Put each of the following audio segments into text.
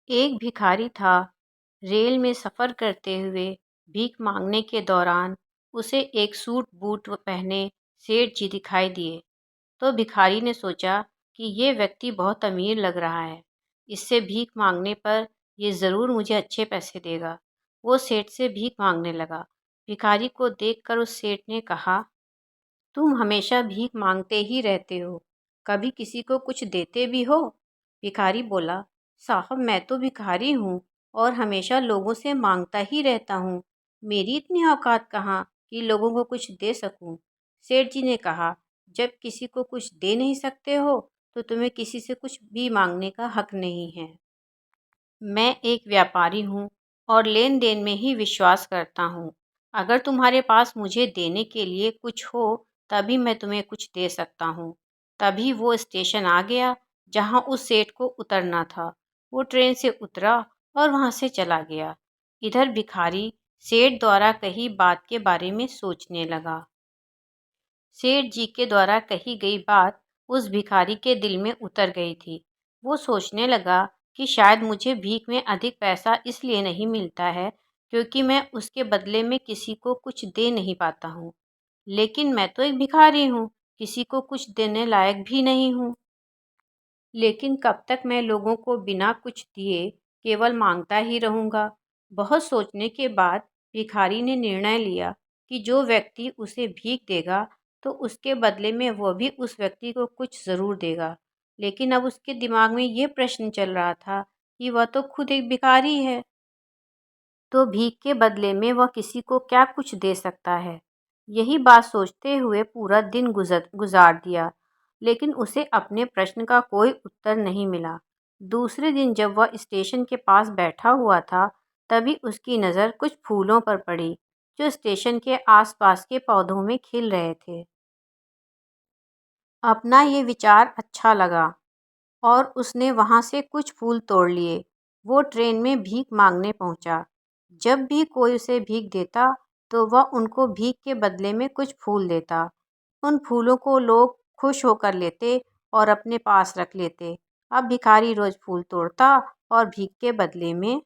एक भिखारी था। रेल में सफ़र करते हुए भीख मांगने के दौरान उसे एक सूट बूट पहने सेठ जी दिखाई दिए। तो भिखारी ने सोचा कि ये व्यक्ति बहुत अमीर लग रहा है, इससे भीख मांगने पर ये ज़रूर मुझे अच्छे पैसे देगा। वो सेठ से भीख मांगने लगा। भिखारी को देखकर उस सेठ ने कहा, तुम हमेशा भीख मांगते ही रहते हो, कभी किसी को कुछ देते भी हो? भिखारी बोला, साहब मैं तो भिखारी हूँ और हमेशा लोगों से मांगता ही रहता हूँ। मेरी इतनी औकात कहाँ कि लोगों को कुछ दे सकूँ। सेठ जी ने कहा, जब किसी को कुछ दे नहीं सकते हो तो तुम्हें किसी से कुछ भी मांगने का हक नहीं है। मैं एक व्यापारी हूँ और लेन देन में ही विश्वास करता हूँ। अगर तुम्हारे पास मुझे देने के लिए कुछ हो तभी मैं तुम्हें कुछ दे सकता हूँ। तभी वो स्टेशन आ गया जहाँ उस सेठ को उतरना था। वो ट्रेन से उतरा और वहाँ से चला गया। इधर भिखारी सेठ द्वारा कही बात के बारे में सोचने लगा। सेठ जी के द्वारा कही गई बात उस भिखारी के दिल में उतर गई थी। वो सोचने लगा कि शायद मुझे भीख में अधिक पैसा इसलिए नहीं मिलता है क्योंकि मैं उसके बदले में किसी को कुछ दे नहीं पाता हूँ। लेकिन मैं तो एक भिखारी हूँ, किसी को कुछ देने लायक भी नहीं हूँ। लेकिन कब तक मैं लोगों को बिना कुछ दिए केवल मांगता ही रहूँगा। बहुत सोचने के बाद भिखारी ने निर्णय लिया कि जो व्यक्ति उसे भीख देगा तो उसके बदले में वह भी उस व्यक्ति को कुछ ज़रूर देगा। लेकिन अब उसके दिमाग में ये प्रश्न चल रहा था कि वह तो खुद एक भिखारी है, तो भीख के बदले में वह किसी को क्या कुछ दे सकता है। यही बात सोचते हुए पूरा दिन गुजार दिया, लेकिन उसे अपने प्रश्न का कोई उत्तर नहीं मिला। दूसरे दिन जब वह स्टेशन के पास बैठा हुआ था, तभी उसकी नज़र कुछ फूलों पर पड़ी जो स्टेशन के आसपास के पौधों में खिल रहे थे। अपना ये विचार अच्छा लगा और उसने वहाँ से कुछ फूल तोड़ लिए। वो ट्रेन में भीख मांगने पहुँचा। जब भी कोई उसे भीख देता तो वह उनको भीख के बदले में कुछ फूल देता। उन फूलों को लोग खुश होकर लेते और अपने पास रख लेते। अब भिखारी रोज़ फूल तोड़ता और भीख के बदले में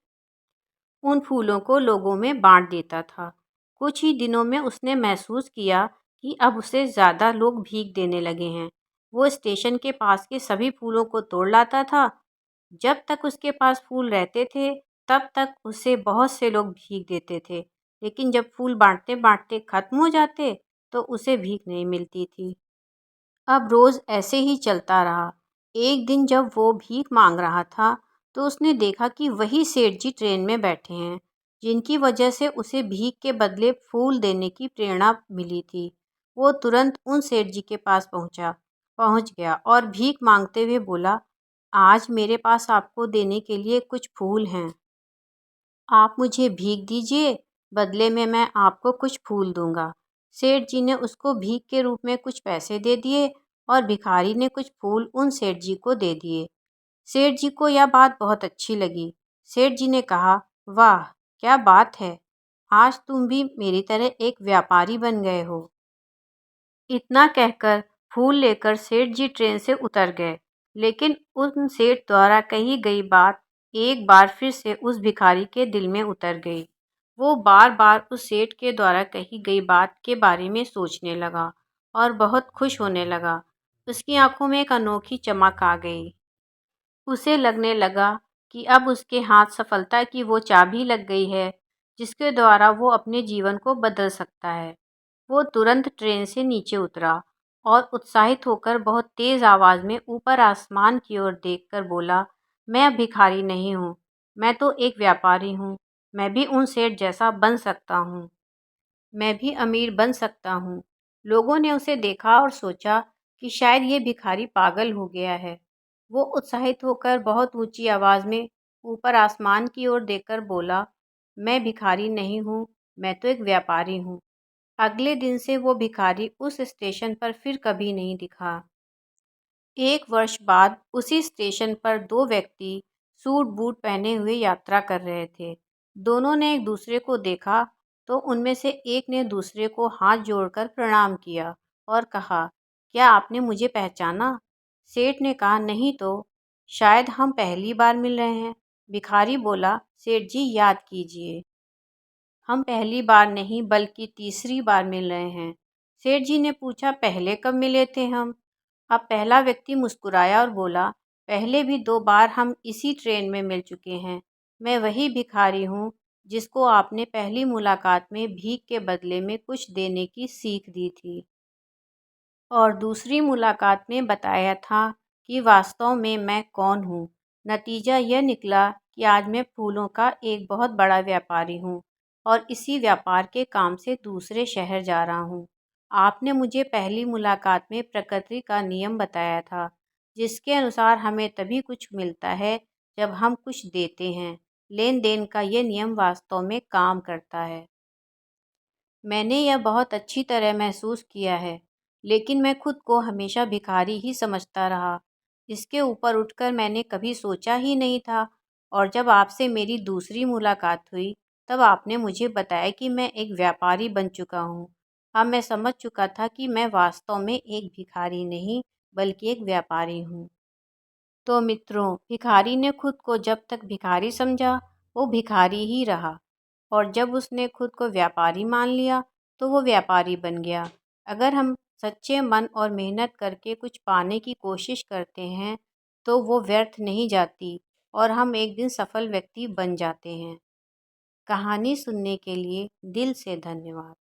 उन फूलों को लोगों में बांट देता था। कुछ ही दिनों में उसने महसूस किया कि अब उसे ज़्यादा लोग भीख देने लगे हैं। वो स्टेशन के पास के सभी फूलों को तोड़ लाता था। जब तक उसके पास फूल रहते थे, तब तक उसे बहुत से लोग भीख देते थे। लेकिन जब फूल बाँटते-बाँटते ख़त्म हो जाते, तो उसे भीख नहीं मिलती थी। अब रोज़ ऐसे ही चलता रहा। एक दिन जब वो भीख मांग रहा था, तो उसने देखा कि वही सेठ जी ट्रेन में बैठे हैं, जिनकी वजह से उसे भीख के बदले फूल देने की प्रेरणा मिली थी। वो तुरंत उन सेठ जी के पास पहुंच गया और भीख मांगते हुए बोला, आज मेरे पास आपको देने के लिए कुछ फूल हैं। आप मुझे भीख दीजिए, बदले में मैं आपको कुछ फूल दूंगा। सेठ जी ने उसको भीख के रूप में कुछ पैसे दे दिए और भिखारी ने कुछ फूल उन सेठ जी को दे दिए। सेठ जी को यह बात बहुत अच्छी लगी। सेठ जी ने कहा, वाह, क्या बात है! आज तुम भी मेरी तरह एक व्यापारी बन गए हो। इतना कहकर फूल लेकर सेठ जी ट्रेन से उतर गए। लेकिन उन सेठ द्वारा कही गई बात एक बार फिर से उस भिखारी के दिल में उतर गई। वो बार बार उस सेठ के द्वारा कही गई बात के बारे में सोचने लगा और बहुत खुश होने लगा। उसकी आंखों में एक अनोखी चमक आ गई। उसे लगने लगा कि अब उसके हाथ सफलता की वो चाबी लग गई है, जिसके द्वारा वो अपने जीवन को बदल सकता है। वो तुरंत ट्रेन से नीचे उतरा और उत्साहित होकर बहुत तेज़ आवाज़ में ऊपर आसमान की ओर देखकर बोला, मैं अब भिखारी नहीं हूँ, मैं तो एक व्यापारी हूँ। मैं भी उन सेठ जैसा बन सकता हूँ। मैं भी अमीर बन सकता हूँ। लोगों ने उसे देखा और सोचा कि शायद ये भिखारी पागल हो गया है। वो उत्साहित होकर बहुत ऊंची आवाज़ में ऊपर आसमान की ओर देखकर बोला, मैं भिखारी नहीं हूँ, मैं तो एक व्यापारी हूँ। अगले दिन से वो भिखारी उस स्टेशन पर फिर कभी नहीं दिखा। एक वर्ष बाद उसी स्टेशन पर दो व्यक्ति सूट बूट पहने हुए यात्रा कर रहे थे। दोनों ने एक दूसरे को देखा तो उनमें से एक ने दूसरे को हाथ जोड़कर प्रणाम किया और कहा, क्या आपने मुझे पहचाना? सेठ ने कहा, नहीं तो, शायद हम पहली बार मिल रहे हैं। भिखारी बोला, सेठ जी याद कीजिए, हम पहली बार नहीं बल्कि तीसरी बार मिल रहे हैं। सेठ जी ने पूछा, पहले कब मिले थे हम? अब पहला व्यक्ति मुस्कुराया और बोला, पहले भी 2 बार हम इसी ट्रेन में मिल चुके हैं। मैं वही भिखारी हूँ जिसको आपने पहली मुलाकात में भीख के बदले में कुछ देने की सीख दी थी और दूसरी मुलाकात में बताया था कि वास्तव में मैं कौन हूँ। नतीजा यह निकला कि आज मैं फूलों का एक बहुत बड़ा व्यापारी हूँ और इसी व्यापार के काम से दूसरे शहर जा रहा हूँ। आपने मुझे पहली मुलाकात में प्रकृति का नियम बताया था, जिसके अनुसार हमें तभी कुछ मिलता है जब हम कुछ देते हैं। लेन देन का यह नियम वास्तव में काम करता है। मैंने यह बहुत अच्छी तरह महसूस किया है, लेकिन मैं खुद को हमेशा भिखारी ही समझता रहा। इसके ऊपर उठकर मैंने कभी सोचा ही नहीं था और जब आपसे मेरी दूसरी मुलाकात हुई, तब आपने मुझे बताया कि मैं एक व्यापारी बन चुका हूँ। अब मैं समझ चुका था कि मैं वास्तव में एक भिखारी नहीं, बल्कि एक व्यापारी हूँ। तो मित्रों, भिखारी ने खुद को जब तक भिखारी समझा, वो भिखारी ही रहा और जब उसने खुद को व्यापारी मान लिया, तो वो व्यापारी बन गया। अगर हम सच्चे मन और मेहनत करके कुछ पाने की कोशिश करते हैं, तो वो व्यर्थ नहीं जाती और हम एक दिन सफल व्यक्ति बन जाते हैं। कहानी सुनने के लिए दिल से धन्यवाद।